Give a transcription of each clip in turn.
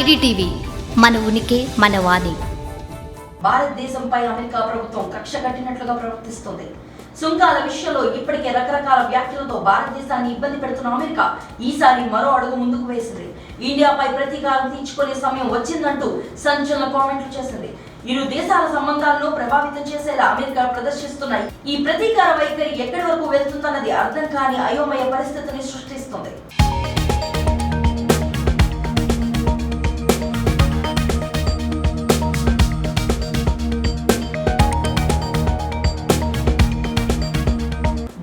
IDTV మన ఉనికి మన వాణి. భారతదేశంపై అమెరికా ప్రభుత్వం కక్ష కట్టినట్లుగా ప్రవర్తిస్తుంది. సుంకాల విషయంలో ఇప్పటికే రకరకాల వ్యాఖ్యలతో భారతదేశాన్ని ఇబ్బంది పెడుతున్న అమెరికా ఈసారి మరో అడుగు ముందుకు వేసింది. ఇండియాపై ప్రతీకారం తీర్చుకునే సమయం వచ్చిందంటూ సంచలన కామెంట్లు చేసింది. ఇరు దేశాల సంబంధాలను ప్రభావితం చేసేలా అమెరికా ప్రదర్శిస్తున్న ఈ ప్రతీకార వైఖరి ఎక్కడి వరకు వెళ్తుందన్నది అర్థం కాని అయోమయ పరిస్థితిని సృష్టిస్తుంది.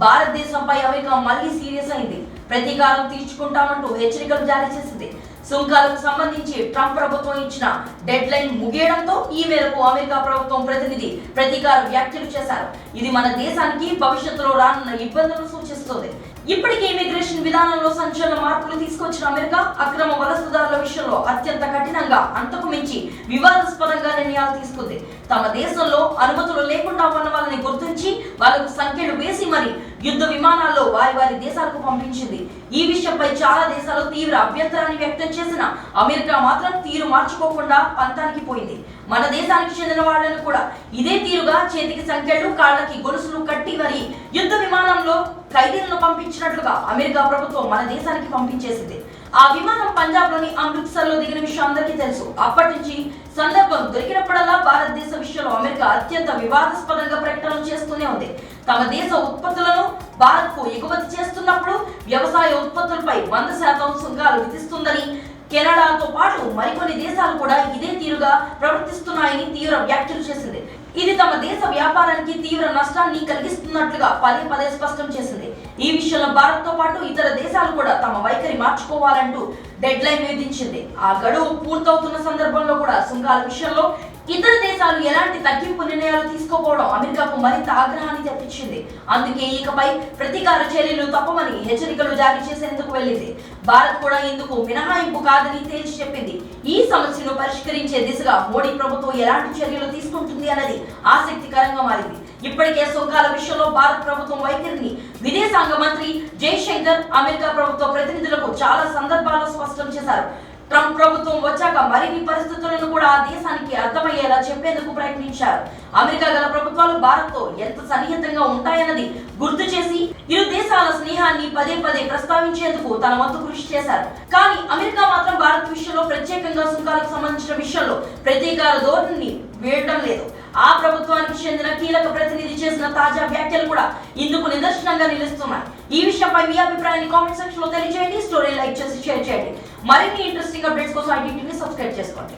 భారతదేశంపై అమెరికా మళ్లీ సీరియస్ అయింది. ప్రతీకారం తీర్చుకుంటామంటూ హెచ్చరికలు జారీ చేసింది. సుంకాలకు సంబంధించి ట్రంప్ ప్రభుత్వం ఇచ్చిన డెడ్ లైన్ ముగియడంతో ఈ మేరకు అమెరికా ప్రభుత్వం ప్రతినిధి ప్రతీకార వ్యాఖ్యలు చేశారు. ఇది మన దేశానికి భవిష్యత్తులో రానున్న ఇబ్బందులను సూచిస్తుంది. ఇప్పటికే ఇమిగ్రేషన్ విధానంలో సంచలన మార్పులు తీసుకొచ్చిన అమెరికా అక్రమ వలసదారుల విషయంలో అత్యంత కఠినంగా, అంతకు మించి వివాదాస్పదంగా నిర్ణయాలు తీసుకుంది. తమ దేశంలో అనుమతులు లేకుండా ఉన్న వాళ్ళని గుర్తించి వాళ్లకు సంఖ్యలు వేసి మరి యుద్ధ విమానాల్లో వారి దేశాలకు పంపించింది. ఈ విషయంపై చాలా దేశాలు తీవ్ర అభ్యంతరాన్ని వ్యక్తం చేసిన అమెరికా మాత్రం తీరు మార్చుకోకుండా పంతానికి పోయింది. మన దేశానికి చెందిన వాళ్లను కూడా ఇదే తీరుగా చేతికి సంఖ్యలు, కాళ్ళకి గొలుసులు కట్టి మరి యుద్ధ విమానంలో ఖైదీలను పంపించినట్లుగా అమెరికా ప్రభుత్వం మన దేశానికి పంపించేసింది. ఆ విమానం పంజాబ్ లోని అమృత్సర్ లో దిగిన విషయం అందరికీ తెలుసు. అప్పటి నుంచి సందర్భం దొరికినప్పుడల్లా భారతదేశ విషయంలో అమెరికా అత్యంత వివాదాస్పదంగా ప్రకటనలు చేస్తూనే ఉంది. తమ దేశ ఉత్పత్తులను భారత్ కు ఎగుమతి చేస్తున్నప్పుడు వ్యవసాయ ఉత్పత్తులపై 100% సుంకాలు విధిస్తుందని, కెనడాతో పాటు మరికొన్ని దేశాలు కూడా ఇదే తీరుగా ప్రవర్తిస్తున్నాయని తీవ్ర వ్యాఖ్యలు చేసింది. ఇది తమ దేశ వ్యాపారానికి తీవ్ర నష్టాన్ని కలిగిస్తున్నట్లుగా పదే స్పష్టం చేసింది. ఈ విషయంలో భారత్ తో పాటు ఇతర దేశాలు కూడా తమ వైఖరి మార్చుకోవాలంటూ డెడ్ లైన్ విధించింది. ఆ గడువు పూర్తవుతున్న సందర్భంలో కూడా సుంకాల విషయంలో ఇతర దేశాలు ఎలాంటి తగ్గింపు నిర్ణయాలు తీసుకోకపోవడం అమెరికాకు మరింత ఆగ్రహాన్ని తెప్పించింది. అందుకే ఇకపై ప్రతీకార చర్యలు తప్పమని హెచ్చరికలు జారీ చేసేందుకు వెళ్ళింది. భారత్ కూడా ఇందుకు మినహాయింపు కాదని తేల్చి చెప్పింది. ఈ సమస్యను పరిష్కరించే దిశగా మోడీ ప్రభుత్వం ఎలాంటి చర్యలు తీసుకుంటుంది అన్నది ఆసక్తికరంగా మారింది. ఇప్పటికే సుంకాల విషయంలో భారత ప్రభుత్వం వైఖరిని విదేశాంగ మంత్రి జయశంకర్ అమెరికా ప్రభుత్వ ప్రతినిధులకు చాలా సందర్భాల్లో స్పష్టం చేశారు. ట్రంప్ ప్రభుత్వం వచ్చాక మరిన్ని పరిస్థితులను కూడా ఆ దేశానికి అర్థమయ్యేలా చెప్పేందుకు ప్రయత్నించారు. అమెరికా గల ప్రభుత్వాలు భారత్ తో ఎంత సన్నిహితంగా ఉంటాయన్నది గుర్తు చేసి ఇరు దేశాల స్నేహాన్ని పదే ప్రస్తావించేందుకు తన వంతు కృషి చేశారు. కానీ అమెరికా మాత్రం భారత్ విషయంలో ప్రత్యేకంగా సుంకాలకు సంబంధించిన విషయంలో ప్రతీకార ధోరణిని వేయడం లేదు. ఆ ప్రభుత్వానికి చెందిన కీలక ప్రతినిధి చేసిన తాజా వ్యాఖ్యలు కూడా ఇందుకు నిదర్శనంగా నిలుస్తున్నాయి. ఈ విషయంపై మీ అభిప్రాయాన్ని కామెంట్ సెక్షన్ లో తెలియజేయండి. స్టోరీ లైక్ చేసి షేర్ చేయండి. మరిన్ని ఇంట్రెస్టింగ్ అప్డేట్స్ కోసం ఐడిటీవీ సబ్స్క్రైబ్ చేసుకోండి.